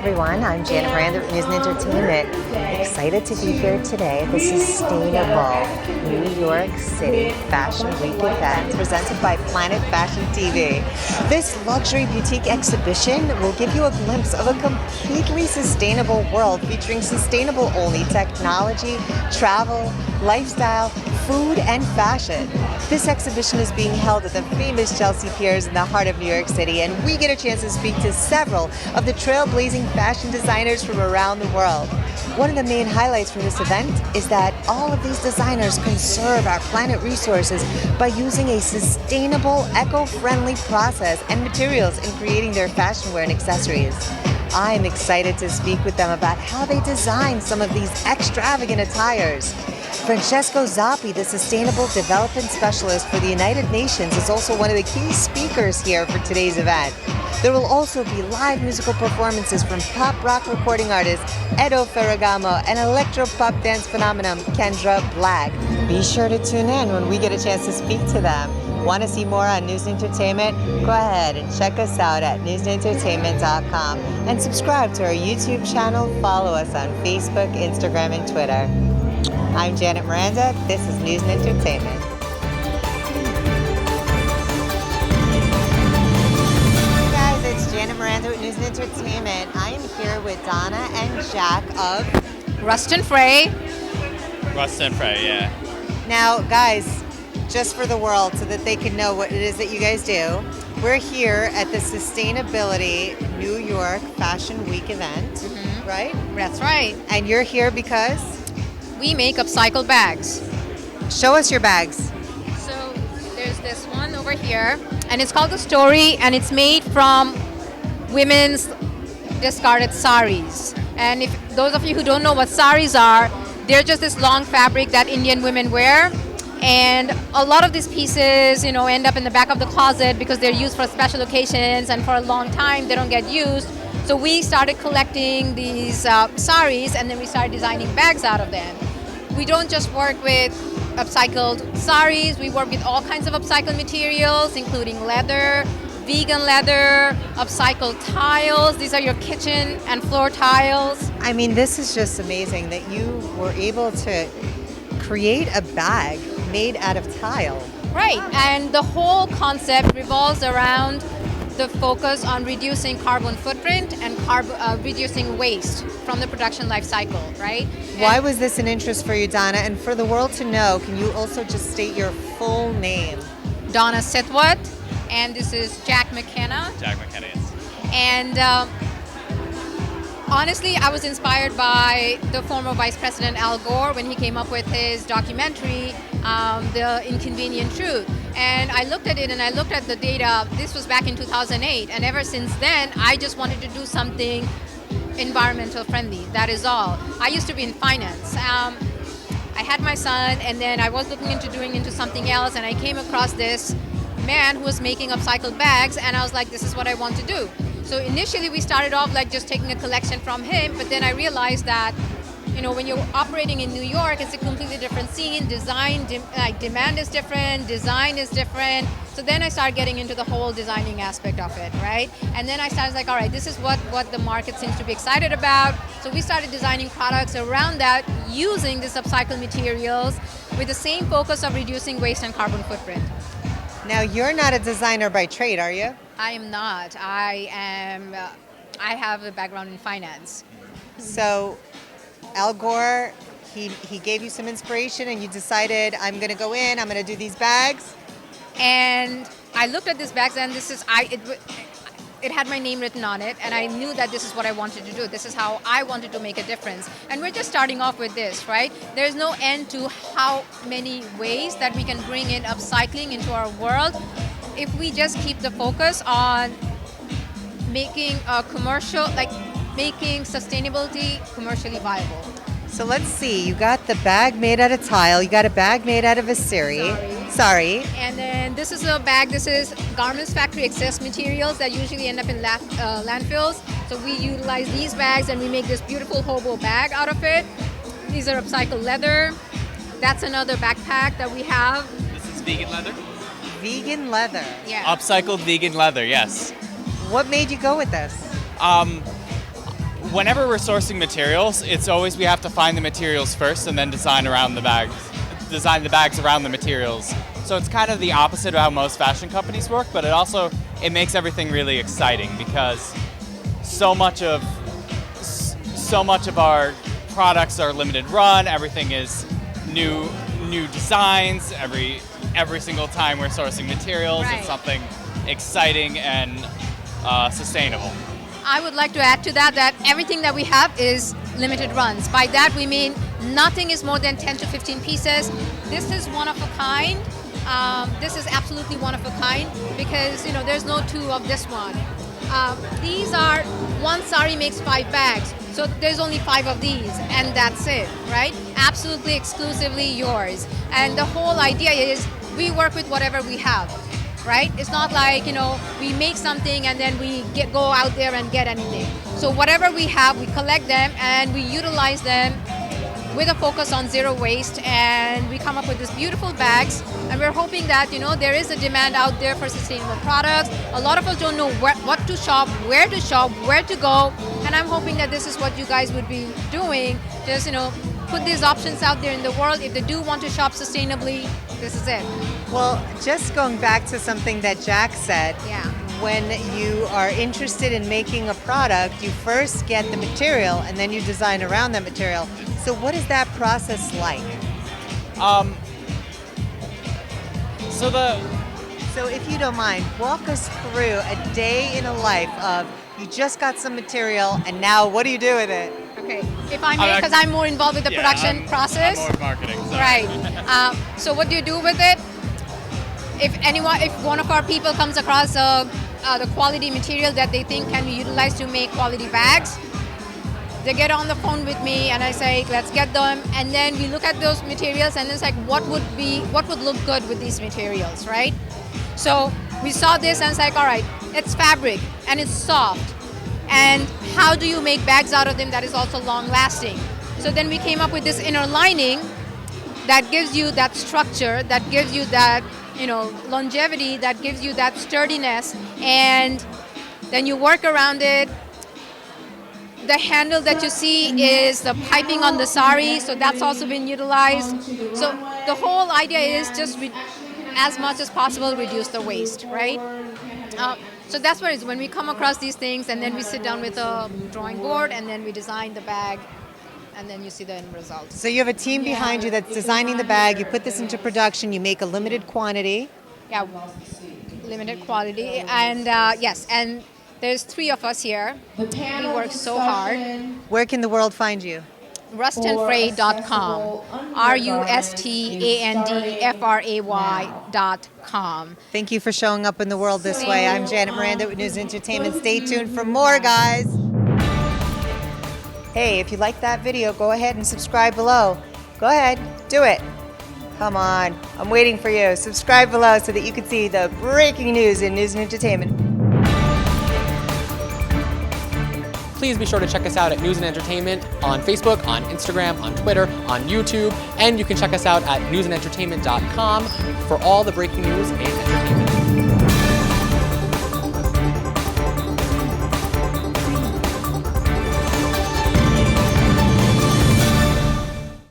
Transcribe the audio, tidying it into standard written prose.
everyone, I'm Janet Miranda with News and Entertainment. Excited to be here today at the Sustainable New York City Fashion Week event presented by Planet Fashion TV. This luxury boutique exhibition will give you a glimpse of a completely sustainable world featuring sustainable-only technology, travel, lifestyle, food, and fashion. This exhibition is being held at the famous Piers in the heart of New York City, and we get a chance to speak to several of the trailblazing fashion designers from around the world. One of the main highlights from this event is that all of these designers conserve our planet resources by using a sustainable, eco-friendly process and materials in creating their fashion wear and accessories. I'm excited to speak with them about how they design some of these extravagant attires. Francesco Zappi, the Sustainable Development Specialist for the United Nations, is also one of the key speakers here for today's event. There will also be live musical performances from pop rock recording artist Edo Ferragamo and electro-pop dance phenomenon Kendra Black. Be sure to tune in when we get a chance to speak to them. Want to see more on News and Entertainment? Go ahead and check us out at newsandentertainment.com and subscribe to our YouTube channel. Follow us on Facebook, Instagram, and Twitter. I'm Janet Miranda. This is News and Entertainment. Hey guys, it's Janet Miranda with News and Entertainment. I am here with Donna and Jack of Rust&Fray. Rust&Fray, yeah. Now, guys, just for the world so that they can know what it is that you guys do, we're here at the Sustainability New York Fashion Week event, right? That's right. And you're here because? We make upcycle bags. Show us your bags. So there's this one over here, and it's called The Story, and it's made from women's discarded saris. And if those of you who don't know what saris are, they're just this long fabric that Indian women wear. And a lot of these pieces, end up in the back of the closet because they're used for special occasions, and for a long time they don't get used. So we started collecting these saris, and then we started designing bags out of them. We don't just work with upcycled saris, we work with all kinds of upcycled materials, including leather, vegan leather, upcycled tiles. These are your kitchen and floor tiles. I mean, this is just amazing that you were able to create a bag made out of tile. Right, and the whole concept revolves around the focus on reducing carbon footprint and reducing waste from the production life cycle, right? Why was this an interest for you, Donna? And for the world to know, can you also just state your full name? Donna Sitwat, and this is Jack McKenna. Jack McKenna, yes. And honestly, I was inspired by the former Vice President Al Gore when he came up with his documentary, The Inconvenient Truth. And I looked at it and I looked at the data. This was back in 2008. And ever since then, I just wanted to do something environmental friendly. That is all. I used to be in finance. I had my son, and then I was looking into something else, and I came across this man who was making upcycled bags, and I was like, this is what I want to do. So initially we started off like just taking a collection from him, but then I realized that when you're operating in New York, it's a completely different scene. Demand is different, design is different. So then I started getting into the whole designing aspect of it, right? And then I started like, all right, this is what the market seems to be excited about. So we started designing products around that using these upcycled materials with the same focus of reducing waste and carbon footprint. Now, you're not a designer by trade, are you? I am not. I have a background in finance. So Al Gore, he gave you some inspiration and you decided, I'm going to go in, I'm going to do these bags? And I looked at these bags, and it had my name written on it, and I knew that this is what I wanted to do. This is how I wanted to make a difference. And we're just starting off with this, right? There's no end to how many ways that we can bring in upcycling into our world if we just keep the focus on making making sustainability commercially viable. So let's see, you got the bag made out of tile, you got a bag made out of a Sorry. And then this is a bag, this is garments factory excess materials that usually end up in landfills. So we utilize these bags and we make this beautiful hobo bag out of it. These are upcycled leather. That's another backpack that we have. This is vegan leather? Vegan leather. Yeah. Upcycled vegan leather, yes. What made you go with this? whenever we're sourcing materials, it's always we have to find the materials first and then design the bags around the materials. So it's kind of the opposite of how most fashion companies work, but it makes everything really exciting because so much of our products are limited run. Everything is new designs every single time we're sourcing materials. Right. It's something exciting and sustainable. I would like to add to that everything that we have is limited runs. By that we mean nothing is more than 10 to 15 pieces. This is one of a kind. This is absolutely one of a kind because there's no two of this one. These are one sari makes 5 bags, so there's only 5 of these, and that's it, right? Absolutely exclusively yours. And the whole idea is we work with whatever we have. Right? It's not like, we make something and then we go out there and get anything. So whatever we have, we collect them and we utilize them with a focus on zero waste, and we come up with these beautiful bags, and we're hoping that, there is a demand out there for sustainable products. A lot of us don't know what to shop, where to go, and I'm hoping that this is what you guys would be doing. Just, put these options out there in the world. If they do want to shop sustainably, this is it. Well, just going back to something that Jack said, Yeah. when you are interested in making a product, you first get the material and then you design around that material. So what is that process like? So if you don't mind, walk us through a day in a life of you just got some material and now what do you do with it? Okay, if I may, because I'm more involved with the production process. I'm more marketing. Sorry. Right. So what do you do with it? If one of our people comes across the quality material that they think can be utilized to make quality bags, they get on the phone with me and I say, let's get them. And then we look at those materials and it's like, what would look good with these materials, right? So we saw this and it's like, all right, it's fabric and it's soft. And how do you make bags out of them that is also long lasting? So then we came up with this inner lining that gives you that structure, that gives you that longevity, that gives you that sturdiness, and then you work around it. The handle that you see is the piping on the sari, so that's also been utilized. So the whole idea is just as much as possible reduce the waste, right? So that's what it is. When we come across these things, and then we sit down with a drawing board, and then we design the bag, and then you see the end result. So you have a team behind you that's designing the bag, you put this into production, you make a limited quantity. Yeah, limited quantity, and yes, and there's 3 of us here. We work so hard. Where can the world find you? Rust&Fray.com. RUSTANDFRAY.com. Thank you for showing up in the world this way. I'm Janet Miranda with News and Entertainment. Stay tuned for more, guys. Hey, if you like that video, go ahead and subscribe below. Go ahead, do it. Come on, I'm waiting for you. Subscribe below so that you can see the breaking news in News and Entertainment. Please be sure to check us out at News and Entertainment on Facebook, on Instagram, on Twitter, on YouTube, and you can check us out at newsandentertainment.com for all the breaking news and entertainment.